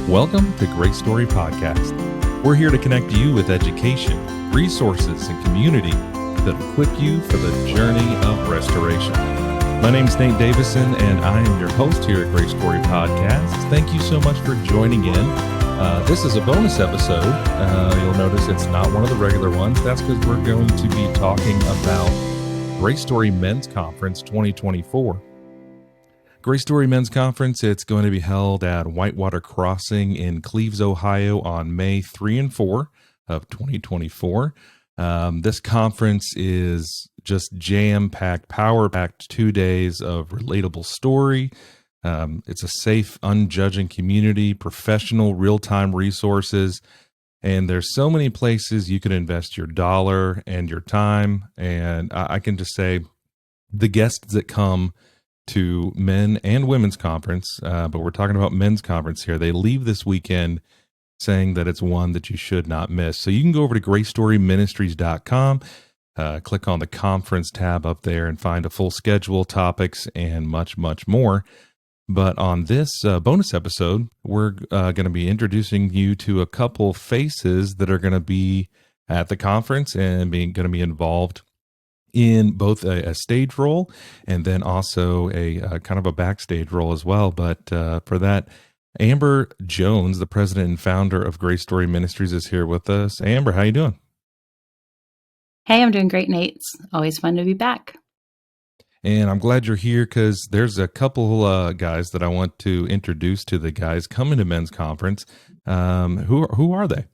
Welcome to GraceStory Podcast. We're here to connect you with education, resources, and community that equip you for the journey of restoration. My name is Nate Davison, and I am your host here at GraceStory Podcast. Thank you so much for joining in. This is a bonus episode. You'll notice it's not one of the regular ones. That's because we're going to be talking about GraceStory Men's Conference 2024. GraceStory Men's Conference, it's going to be held at Whitewater Crossing in Cleves, Ohio on May 3 and 4 of 2024. This conference is just jam-packed, power-packed 2 days of relatable story. It's a safe, unjudging community, professional, real-time resources, and there's so many places you can invest your dollar and your time. And I can just say the guests that come to men and women's conference, but we're talking about men's conference here. They leave this weekend saying that it's one that you should not miss. So you can go over to GraceStoryMinistries.com, click on the conference tab up there and find a full schedule, topics, and much, much more. But on this bonus episode, we're going to be introducing you to a couple faces that are going to be at the conference and going to be involved in both a stage role and then also a kind of a backstage role as well. But for that, Amber Jones, the president and founder of GraceStory Ministries, is here with us. Amber, how you doing? Hey, I'm doing great, Nate. It's always fun to be back. And I'm glad you're here because there's a couple guys that I want to introduce to the guys coming to Men's Conference. Who are they?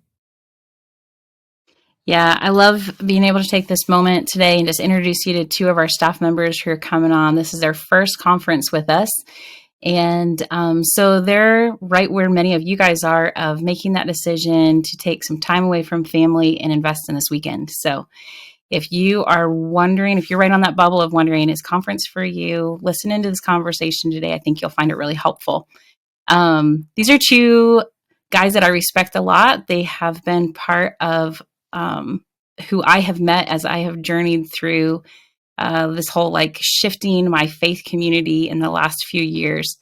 Yeah, I love being able to take this moment today and just introduce you to two of our staff members who are coming on. This is their first conference with us. And so they're right where many of you guys are of making that decision to take some time away from family and invest in this weekend. So if you are wondering, if you're right on that bubble of wondering, is conference for you? Listen into this conversation today. I think you'll find it really helpful. These are two guys that I respect a lot. They have been part of who I have met as I have journeyed through this whole shifting my faith community in the last few years.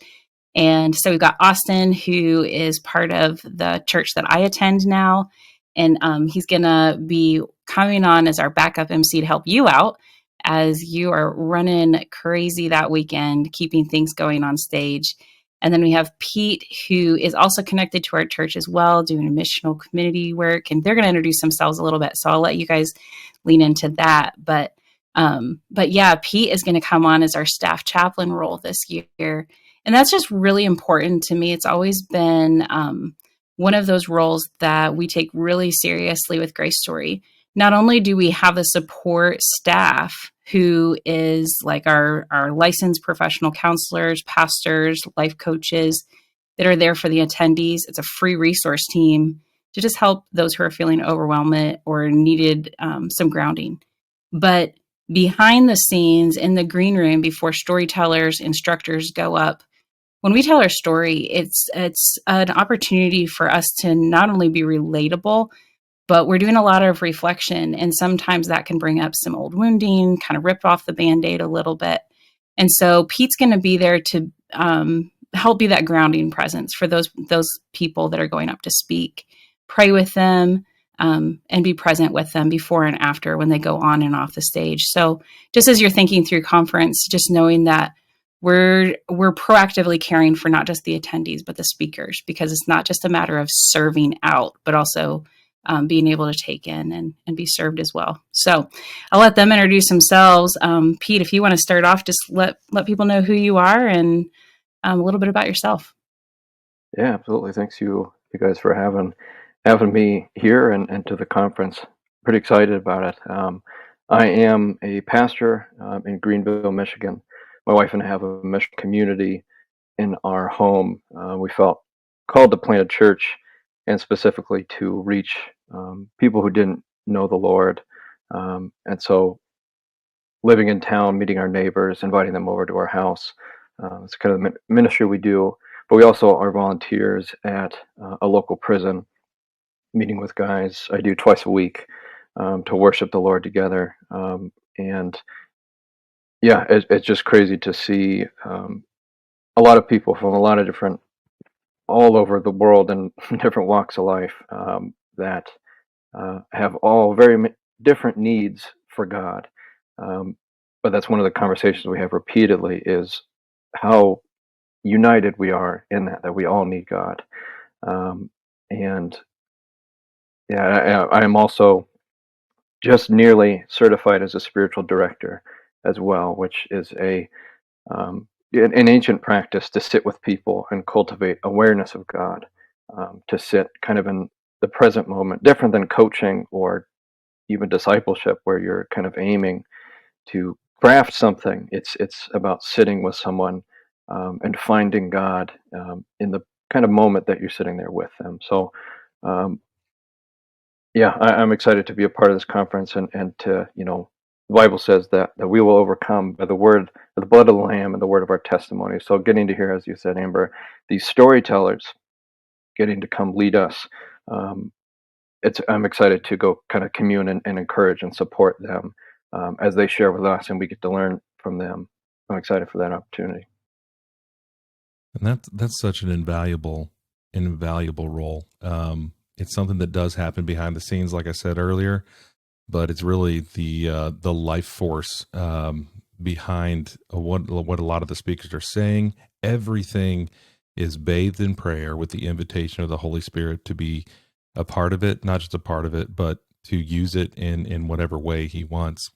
And so we've got Austin, who is part of the church that I attend now. And he's going to be coming on as our backup MC to help you out as you are running crazy that weekend, keeping things going on stage. And then we have Pete, who is also connected to our church as well, doing missional community work. And they're going to introduce themselves a little bit. So I'll let you guys lean into that. But yeah, Pete is going to come on as our staff chaplain role this year. And that's just really important to me. It's always been one of those roles that we take really seriously with GraceStory. Not only do we have the support staff who is like our licensed professional counselors, pastors, life coaches that are there for the attendees. It's a free resource team to just help those who are feeling overwhelmed or needed some grounding. But behind the scenes in the green room before storytellers, instructors go up, when we tell our story, it's an opportunity for us to not only be relatable, but we're doing a lot of reflection. And sometimes that can bring up some old wounding, kind of rip off the Band-Aid a little bit. And so Pete's going to be there to help be that grounding presence for those people that are going up to speak, pray with them, and be present with them before and after when they go on and off the stage. So just as you're thinking through conference, just knowing that we're proactively caring for not just the attendees, but the speakers, because it's not just a matter of serving out, but also being able to take in and be served as well. So I'll let them introduce themselves. Pete, if you want to start off, just let people know who you are and a little bit about yourself. Yeah, absolutely. Thanks you guys for having me here and to the conference. Pretty excited about it. I am a pastor in Greenville, Michigan. My wife and I have a mission community in our home. We felt called to plant a church and specifically to reach people who didn't know the Lord. And so living in town, meeting our neighbors, inviting them over to our house. It's kind of the ministry we do. But we also are volunteers at a local prison, meeting with guys I do twice a week to worship the Lord together. And yeah, it's just crazy to see a lot of people from a lot of different all over the world in different walks of life, that have all very different needs for God. Um, but that's one of the conversations we have repeatedly, is how united we are in that we all need God. Um, and yeah, I am also just nearly certified as a spiritual director as well, which is an ancient practice to sit with people and cultivate awareness of God, to sit kind of in the present moment, different than coaching or even discipleship, where you're kind of aiming to craft something. It's about sitting with someone, and finding God, in the kind of moment that you're sitting there with them. So, um, yeah, I'm excited to be a part of this conference, and to, the Bible says that we will overcome by the word, the blood of the Lamb, and the word of our testimony. So getting to hear, as you said, Amber, these storytellers getting to come lead us, um, I'm excited to go kind of commune and encourage and support them, as they share with us, and we get to learn from them. I'm excited for that opportunity. And that's such an invaluable role. It's something that does happen behind the scenes, like I said earlier, but it's really the life force, behind what a lot of the speakers are saying. Everything is bathed in prayer with the invitation of the Holy Spirit to be a part of it, not just a part of it, but to use it in whatever way He wants.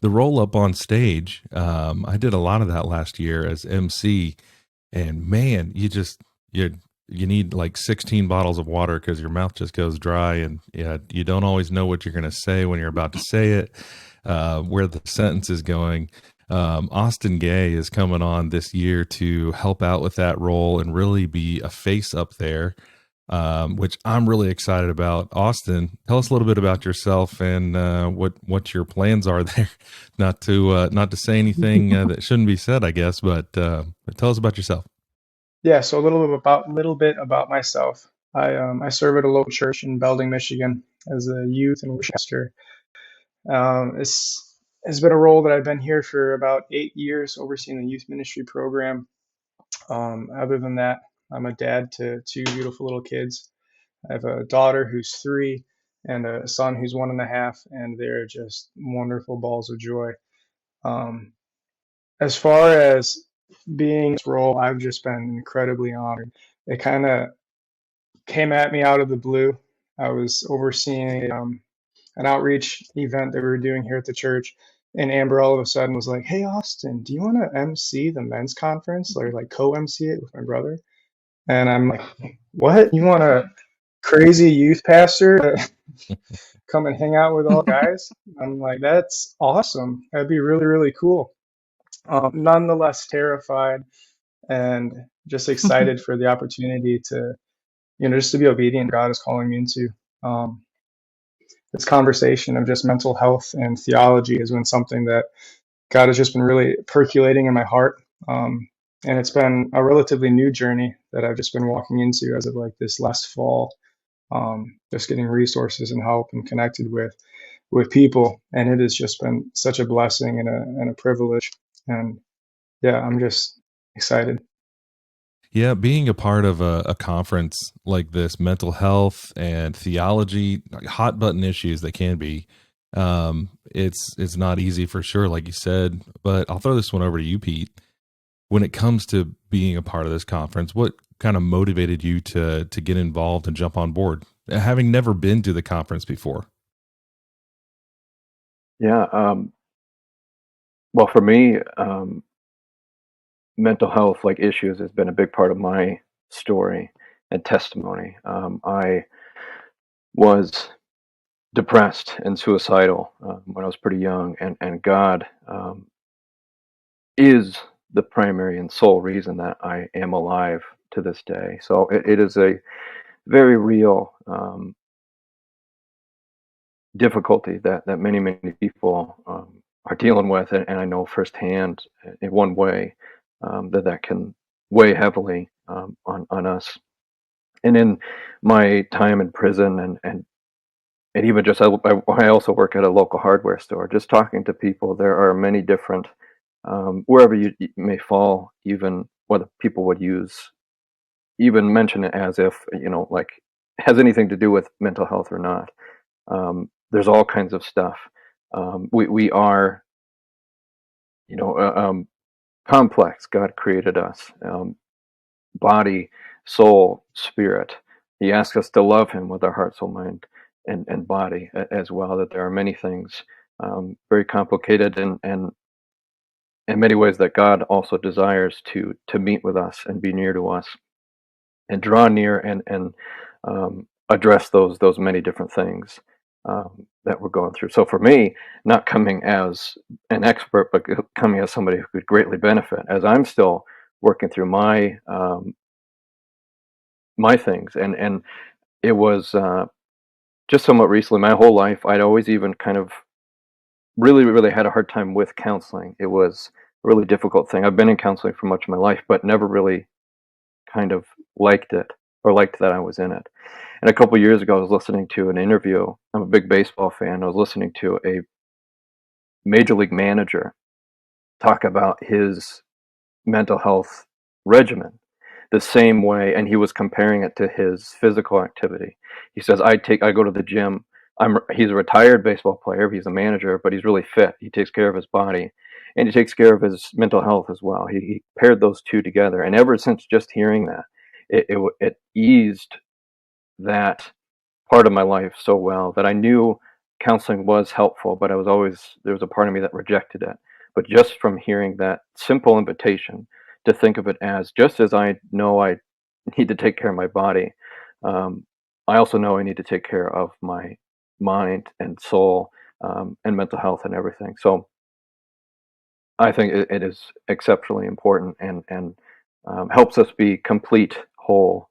The roll up on stage, I did a lot of that last year as MC, and man, you need like 16 bottles of water because your mouth just goes dry, and yeah, you don't always know what you're going to say when you're about to say it, where the sentence is going. Austin Gay is coming on this year to help out with that role and really be a face up there, which I'm really excited about. Austin, tell us a little bit about yourself and what your plans are there. Not to say anything that shouldn't be said, I guess, but tell us about yourself. Yeah, so a little bit about myself. I serve at a local church in Belding, Michigan, as a youth and worship pastor. It's been a role that I've been here for about 8 years, overseeing the youth ministry program. Other than that, I'm a dad to two beautiful little kids. I have a daughter who's 3 and a son who's 1.5, and they're just wonderful balls of joy. Um, as far as being in this role, I've just been incredibly honored. It kind of came at me out of the blue. I was overseeing an outreach event that we were doing here at the church, and Amber all of a sudden was like, "Hey, Austin, do you want to MC the men's conference, or like co-MC it with my brother?" And I'm like, "What? You want a crazy youth pastor to come and hang out with all guys?" I'm like, "That's awesome. That'd be really, really cool." Nonetheless, terrified and just excited for the opportunity to, just to be obedient. God is calling me into. Um, this conversation of just mental health and theology has been something that God has just been really percolating in my heart. And it's been a relatively new journey that I've just been walking into as of like this last fall, just getting resources and help and connected with people. And it has just been such a blessing and a privilege. And yeah, I'm just excited. Yeah, being a part of a conference like this, mental health and theology, like hot button issues that can be, it's not easy for sure, like you said. But I'll throw this one over to you, Pete. When it comes to being a part of this conference, what kind of motivated you to get involved and jump on board, having never been to the conference before? Yeah. Well, for me, mental health like issues has been a big part of my story and testimony. I was depressed and suicidal, when I was pretty young, and God, is the primary and sole reason that I am alive to this day. So it is a very real, difficulty that many people, are dealing with, and I know firsthand, in one way, that can weigh heavily, on us. And in my time in prison, and even just I also work at a local hardware store. Just talking to people, there are many different, wherever you may fall, even whether people would use even mention it as if, like, has anything to do with mental health or not. There's all kinds of stuff. We are, complex. God created us, body, soul, spirit. He asks us to love Him with our heart, soul, mind, and body as well. That there are many things, very complicated, and in many ways that God also desires to meet with us and be near to us and draw near and address those many different things that we're going through. So for me, not coming as an expert, but coming as somebody who could greatly benefit, as I'm still working through my things, and it was just somewhat recently. My whole life, I'd always even kind of really had a hard time with counseling. It was a really difficult thing. I've been in counseling for much of my life, but never really kind of liked it or liked that I was in it. And a couple of years ago, I was listening to an interview. I'm a big baseball fan. I was listening to a major league manager talk about his mental health regimen the same way, and he was comparing it to his physical activity. He says, I go to the gym. He's a retired baseball player. He's a manager, but he's really fit. He takes care of his body, and he takes care of his mental health as well. He paired those two together, and ever since just hearing that, it eased that part of my life so well that I knew counseling was helpful, but there was a part of me that rejected it. But just from hearing that simple invitation to think of it as, just as I know I need to take care of my body, I also know I need to take care of my mind and soul, and mental health and everything. So I think it is exceptionally important, and helps us be complete, whole,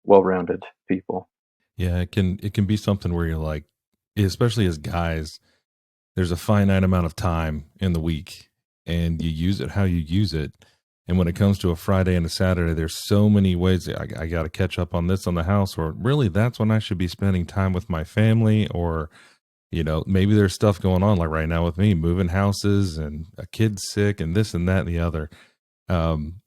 well-rounded people. Yeah, it can be something where you're like, especially as guys, there's a finite amount of time in the week, and you use it how you use it. And when it comes to a Friday and a Saturday, there's so many ways I got to catch up on this on the house, or really that's when I should be spending time with my family, or maybe there's stuff going on like right now with me, moving houses and a kid's sick and this and that and the other.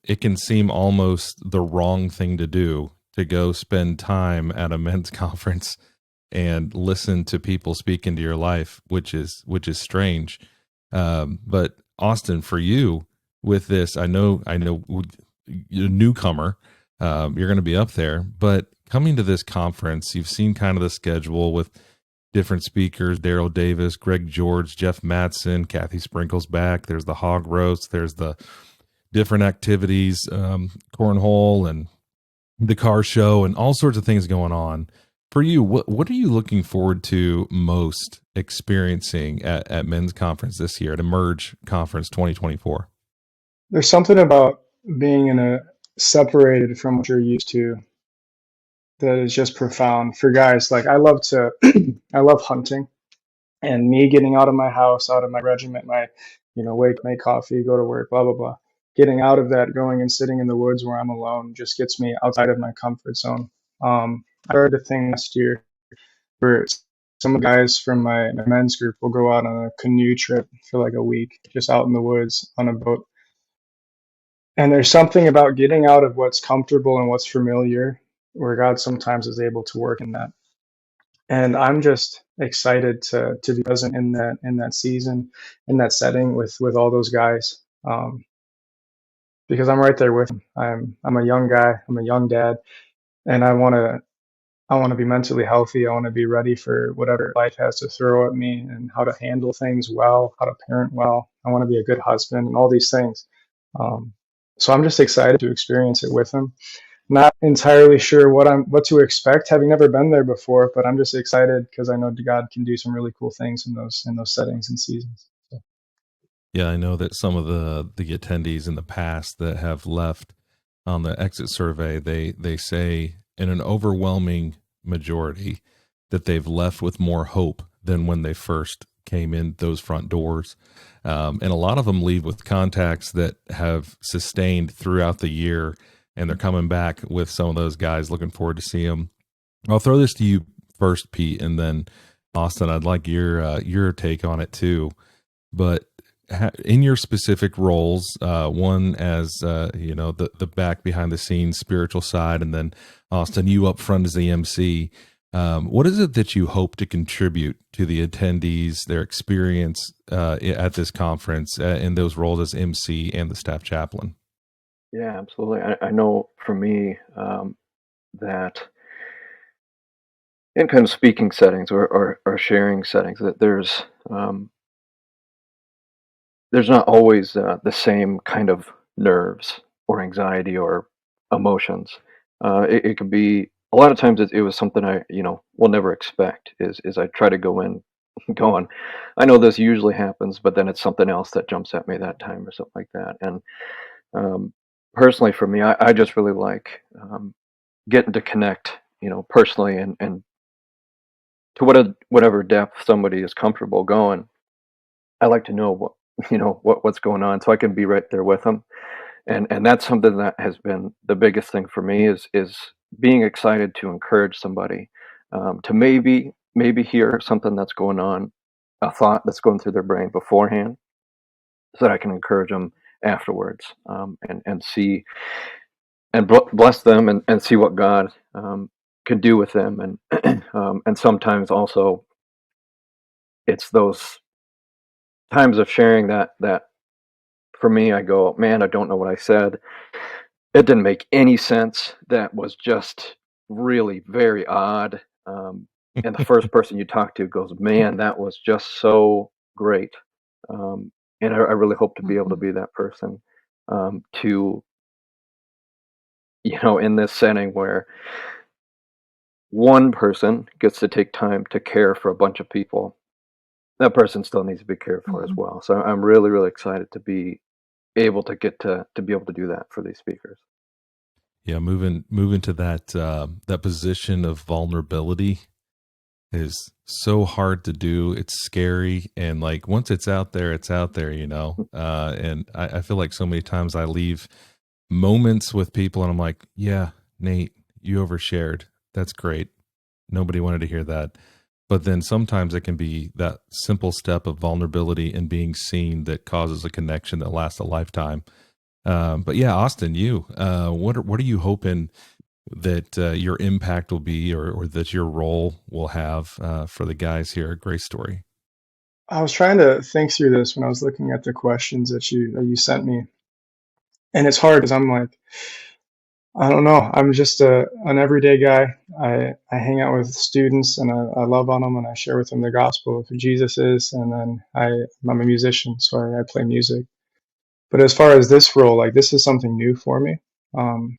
It can seem almost the wrong thing to do to go spend time at a men's conference and listen to people speak into your life, which is strange. But Austin, for you with this, I know you're a newcomer. You're going to be up there, but coming to this conference, you've seen kind of the schedule with different speakers: Daryl Davis, Greg George, Jeff Matson, Kathy Sprinkle's back. There's the hog roast. There's the different activities, cornhole and the car show and all sorts of things going on. For you, what are you looking forward to most experiencing at Men's Conference this year, at Emerge Conference 2024? There's something about being separated from what you're used to that is just profound for guys. Like, I love I love hunting, and me getting out of my house, out of my regiment, wake, make coffee, go to work, blah, blah, blah. Getting out of that, going and sitting in the woods where I'm alone just gets me outside of my comfort zone. I heard a thing last year where some of the guys from my men's group will go out on a canoe trip for like a week, just out in the woods on a boat. And there's something about getting out of what's comfortable and what's familiar, where God sometimes is able to work in that. And I'm just excited to be present in that season, in that setting with all those guys, because I'm right there with them. I'm a young guy. I'm a young dad, and I want to be mentally healthy. I want to be ready for whatever life has to throw at me, and how to handle things well, how to parent well. I want to be a good husband, and all these things. So I'm just excited to experience it with them. Not entirely sure what to expect, having never been there before, but I'm just excited because I know God can do some really cool things in those settings and seasons. So. Yeah, I know that some of the attendees in the past that have left on the exit survey, they say in an overwhelming majority that they've left with more hope than when they first came in those front doors. And a lot of them leave with contacts that have sustained throughout the year, and they're coming back with some of those guys. Looking forward to see them. I'll throw this to you first, Pete, and then Austin, I'd like your take on it too. But in your specific roles, one as the back behind the scenes spiritual side, and then Austin, you up front as the MC. What is it that you hope to contribute to the attendees, their experience at this conference, in those roles as MC and the staff chaplain? Yeah, absolutely. I know for me that in kind of speaking settings or sharing settings, that there's not always the same kind of nerves or anxiety or emotions. It could be a lot of times it was something I will never expect. Is I try to go in going, I know this usually happens, but then it's something else that jumps at me that time or something like that. And um, personally, for me, I just really like getting to connect, personally and to whatever depth somebody is comfortable going. I like to know what's going on, so I can be right there with them. And that's something that has been the biggest thing for me is being excited to encourage somebody to maybe hear something that's going on, a thought that's going through their brain beforehand, so that I can encourage them afterwards, and see and bless them and see what God can do with them. And and sometimes also it's those times of sharing that for me, I go, man, I don't know what I said. It didn't make any sense. That was just really very odd. And the first person you talk to goes, man, that was just so great. And I really hope to be able to be that person, to, in this setting where one person gets to take time to care for a bunch of people, that person still needs to be cared for as Mhm. well. So I'm really, really excited to be able to get to be able to do that for these speakers. Yeah, moving to that position of vulnerability is so hard to do. It's scary, and like once it's out there, it's out there. And I feel like so many times I leave moments with people, and I'm like, yeah, Nate, you overshared. That's great. Nobody wanted to hear that. But then sometimes it can be that simple step of vulnerability and being seen that causes a connection that lasts a lifetime. But yeah, Austin, what are you hoping that your impact will be, or that your role will have for the guys here at GraceStory? I was trying to think through this when I was looking at the questions that you sent me, and it's hard because I'm like, I don't know. I'm just an everyday guy. I hang out with students and I love on them and I share with them the gospel of who Jesus is. And then I'm a musician, so I play music. But as far as this role, like this is something new for me. Um,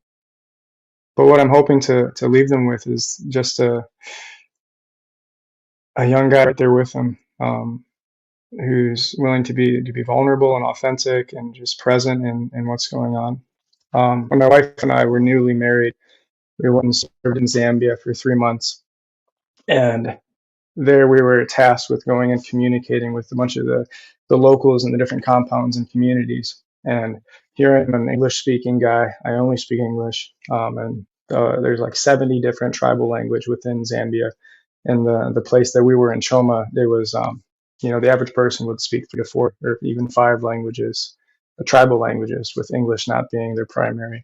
but what I'm hoping to leave them with is just a young guy right there with them, who's willing to be vulnerable and authentic and just present in what's going on. When my wife and I were newly married, we went and served in Zambia for 3 months, and there we were tasked with going and communicating with a bunch of the locals in the different compounds and communities. And here I'm an English-speaking guy. I only speak English, and there's like 70 different tribal language within Zambia. And the place that we were in, Choma, there was, the average person would speak 3 to 4 or even 5 languages, tribal languages, with English not being their primary.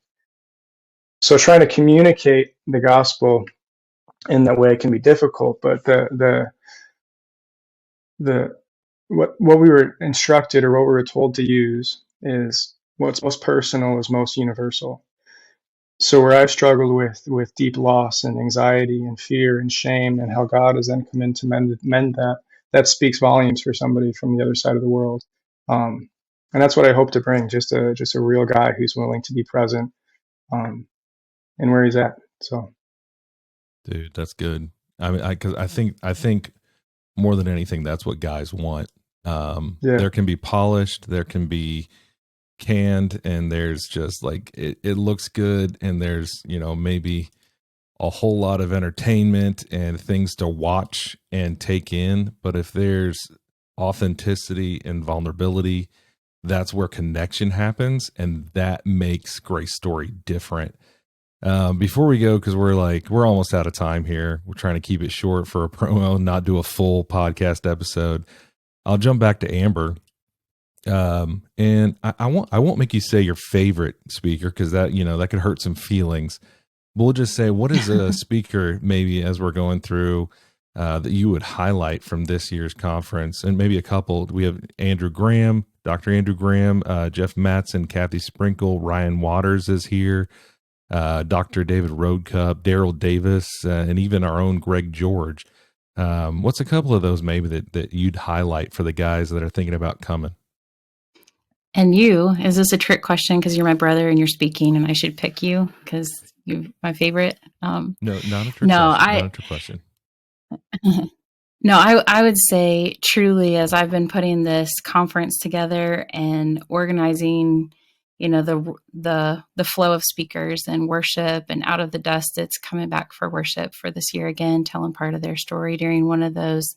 So trying to communicate the gospel in that way can be difficult, but the what we were instructed or what we were told to use is what's most personal is most universal. So where I've struggled with deep loss and anxiety and fear and shame, and how God has then come in to mend that speaks volumes for somebody from the other side of the world. And that's what I hope to bring, just a real guy who's willing to be present, and where he's at. So Dude, that's good. I mean, because I think more than anything, that's what guys want. yeah, There can be polished, there can be canned, and there's just like it looks good, and there's maybe a whole lot of entertainment and things to watch and take in. But if there's authenticity and vulnerability, that's where connection happens, and that makes GraceStory different. Before we go, because we're almost out of time here. We're trying to keep it short for a promo, not do a full podcast episode. I'll jump back to Amber. And I won't make you say your favorite speaker, because that, that could hurt some feelings. We'll just say, what is a speaker, maybe as we're going through, that you would highlight from this year's conference? And maybe a couple. We have Andrew Graham, Dr. Andrew Graham, Jeff Mattson, Kathy Sprinkle, Ryan Waters is here, Dr. David Roadcup, Daryl Davis, and even our own Greg George. What's a couple of those maybe that you'd highlight for the guys that are thinking about coming? And you, is this a trick question because you're my brother and you're speaking and I should pick you because you're my favorite? No, not a trick no, question. Not a trick question. No, I would say truly, as I've been putting this conference together and organizing, the flow of speakers and worship and Out of the Dust, it's coming back for worship for this year again, telling part of their story during one of those.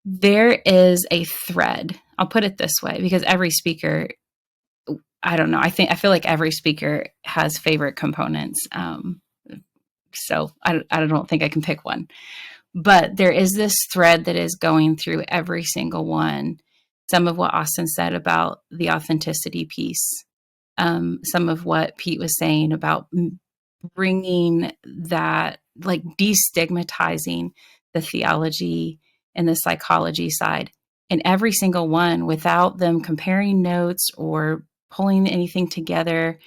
There is a thread. I'll put it this way, because every speaker, I don't know. I feel like every speaker has favorite components. So I don't think I can pick one, but there is this thread that is going through every single one. Some of what Austin said about the authenticity piece, some of what Pete was saying about bringing that, like destigmatizing the theology and the psychology side, and every single one without them comparing notes or pulling anything together.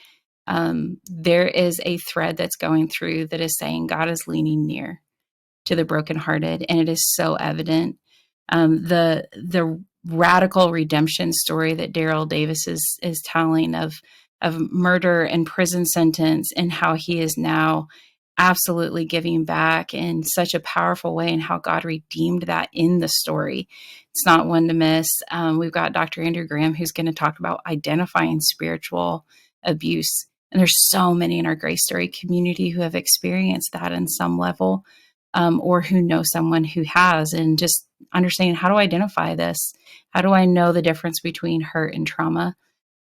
There is a thread that's going through that is saying God is leaning near to the brokenhearted, and it is so evident. The radical redemption story that Daryl Davis is telling of murder and prison sentence, and how he is now absolutely giving back in such a powerful way, and how God redeemed that in the story. It's not one to miss. We've got Dr. Andrew Graham, who's going to talk about identifying spiritual abuse. And there's so many in our GraceStory community who have experienced that in some level, or who know someone who has, and just understanding, how do I identify this? How do I know the difference between hurt and trauma?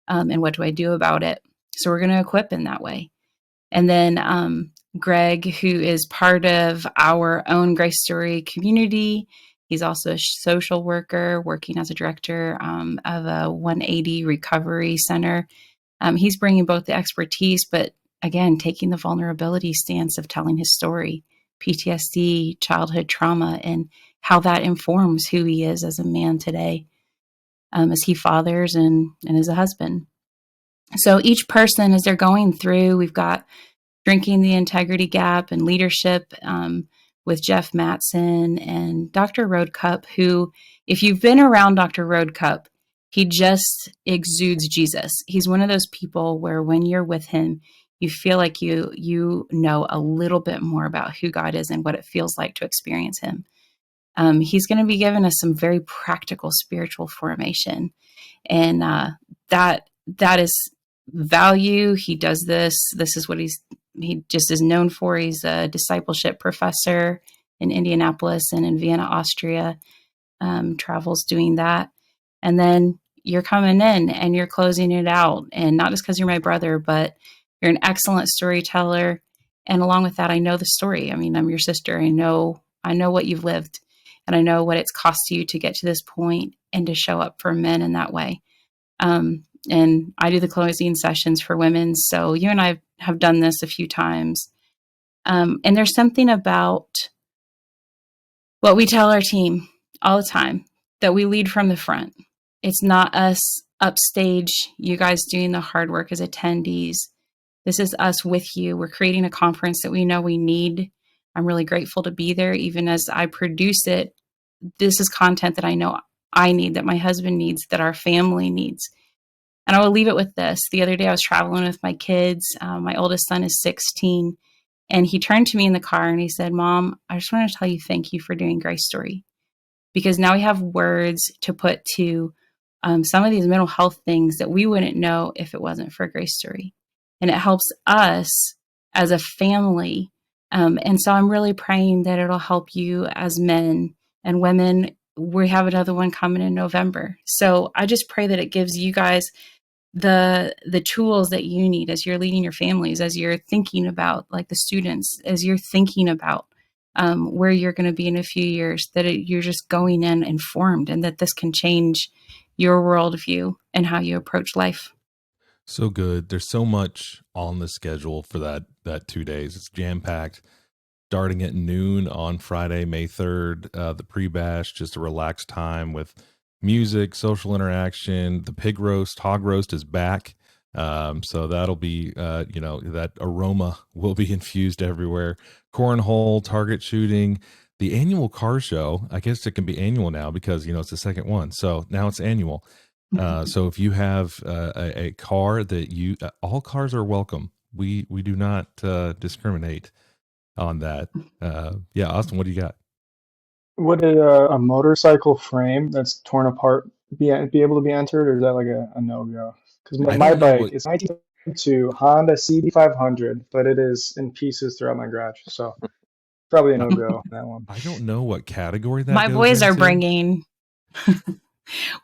And what do I do about it? So we're going to equip in that way. And then Greg, who is part of our own GraceStory community, he's also a social worker working as a director of a 180 recovery center. He's bringing both the expertise, but again, taking the vulnerability stance of telling his story, PTSD, childhood trauma, and how that informs who he is as a man today, as he fathers and as a husband. So each person, as they're going through, we've got Drinking the Integrity Gap and Leadership with Jeff Mattson and Dr. Roadcup, who, if you've been around Dr. Roadcup, he just exudes Jesus. He's one of those people where when you're with him, you feel like you know a little bit more about who God is and what it feels like to experience him. He's going to be giving us some very practical spiritual formation. And that is value. He does this. This is what he just is known for. He's a discipleship professor in Indianapolis and in Vienna, Austria, travels doing that. And then you're coming in and you're closing it out. And not just because you're my brother, but you're an excellent storyteller. And along with that, I know the story. I mean, I'm your sister. I know what you've lived, and I know what it's cost you to get to this point and to show up for men in that way. And I do the closing sessions for women. So you and I have done this a few times. And there's something about what we tell our team all the time, that we lead from the front. It's not us upstage, you guys doing the hard work as attendees. This is us with you. We're creating a conference that we know we need. I'm really grateful to be there. Even as I produce it, this is content that I know I need, that my husband needs, that our family needs. And I will leave it with this. The other day I was traveling with my kids. My oldest son is 16. And he turned to me in the car and he said, "Mom, I just want to tell you thank you for doing GraceStory. Because now we have words to put to some of these mental health things that we wouldn't know if it wasn't for GraceStory. And it helps us as a family. And so I'm really praying that it'll help you as men and women. We have another one coming in November. So I just pray that it gives you guys the tools that you need as you're leading your families, as you're thinking about, like the students, as you're thinking about where you're going to be in a few years, that you're just going in informed, and that this can change your worldview and how you approach life. So good. There's so much on the schedule for that 2 days. It's jam-packed. Starting at noon on Friday, May 3rd, the pre-bash, just a relaxed time with music, social interaction. The pig roast, hog roast is back. So that'll be, that aroma will be infused everywhere. Cornhole, target shooting, the annual car show. I guess it can be annual now because, it's the second one. So now it's annual. So if you have a car that all cars are welcome. We do not discriminate on that. Austin, what do you got? Would a motorcycle frame that's torn apart be able to be entered, or is that like a no-go? Because my bike is 1992 Honda CB500, but it is in pieces throughout my garage, so probably a no-go on that one. I don't know what category that My goes boys are into. bringing...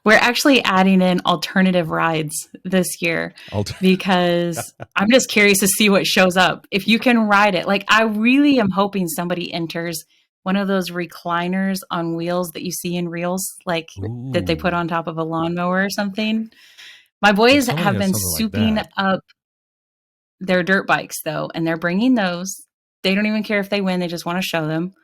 We're actually adding in alternative rides this year because I'm just curious to see what shows up. If you can ride it, like I really am hoping somebody enters one of those recliners on wheels that you see in reels, like that they put on top of a lawnmower or something. My boys have been souping up their dirt bikes though, and they're bringing those. They don't even care if they win. They just want to show them.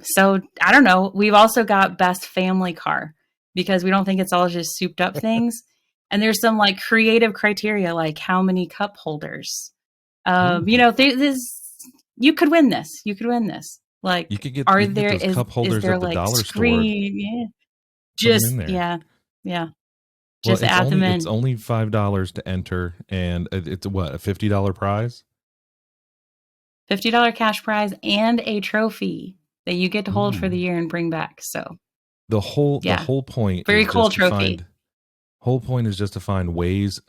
So I don't know. We've also got best family car, because we don't think it's all just souped up things. And there's some like creative criteria, like how many cup holders. You could win this. You could win this. Like, you could get, those cup holders at the like dollar screen? store. Yeah. Just add them in. It's only $5 to enter, and it's what, a $50 prize? $50 cash prize and a trophy that you get to hold for the year and bring back. So the whole point, very cool trophy. Whole point is just to find ways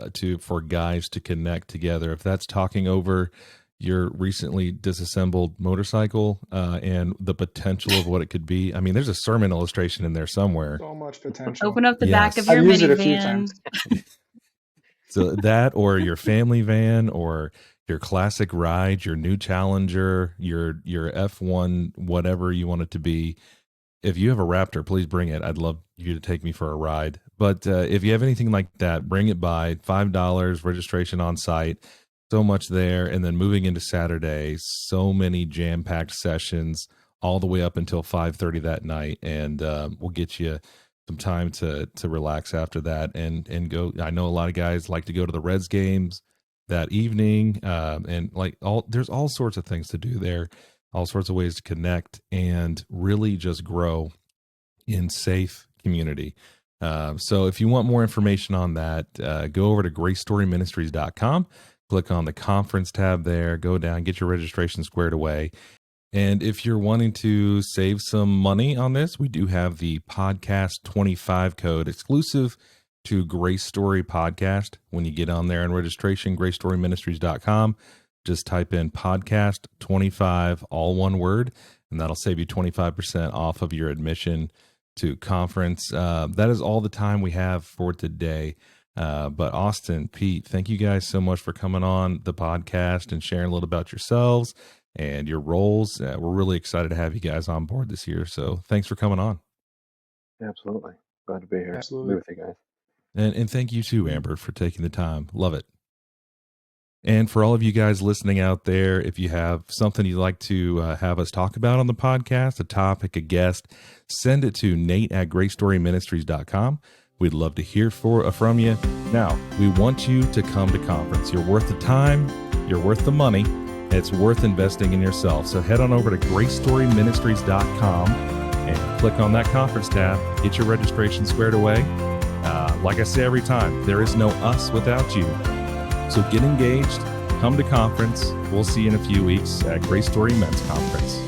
for guys to connect together. If that's talking over your recently disassembled motorcycle and the potential of what it could be. I mean, there's a sermon illustration in there somewhere. So much potential. Open up the back of your minivan. So that, or your family van, or your classic ride, your new Challenger, your F1, whatever you want it to be. If you have a Raptor, please bring it. I'd love you to take me for a ride. But if you have anything like that, bring it by. $5 registration on site. So much there. And then moving into Saturday, so many jam-packed sessions all the way up until 5:30 that night. And we'll get you some time to relax after that and go. I know a lot of guys like to go to the Reds games that evening. And there's all sorts of things to do there. All sorts of ways to connect and really just grow in safe community. So if you want more information on that, go over to GraceStoryMinistries.com, click on the conference tab there, go down, get your registration squared away. And if you're wanting to save some money on this, we do have the podcast 25 code exclusive to Grace Story Podcast. When you get on there in registration, GraceStoryMinistries.com, just type in podcast 25, all one word, and that'll save you 25% off of your admission to conference. That is all the time we have for today. But Austin, Pete, thank you guys so much for coming on the podcast and sharing a little about yourselves and your roles. We're really excited to have you guys on board this year. So thanks for coming on. Absolutely. Glad to be here. Absolutely. Be with you guys. And thank you too, Amber, for taking the time. Love it. And for all of you guys listening out there, if you have something you'd like to have us talk about on the podcast, a topic, a guest, send it to Nate@GraceStoryMinistries.com. We'd love to hear from you. Now, we want you to come to conference. You're worth the time. You're worth the money. It's worth investing in yourself. So head on over to GraceStoryMinistries.com and click on that conference tab. Get your registration squared away. Like I say every time, there is no us without you. So get engaged, come to conference. We'll see you in a few weeks at Grace Story Men's Conference.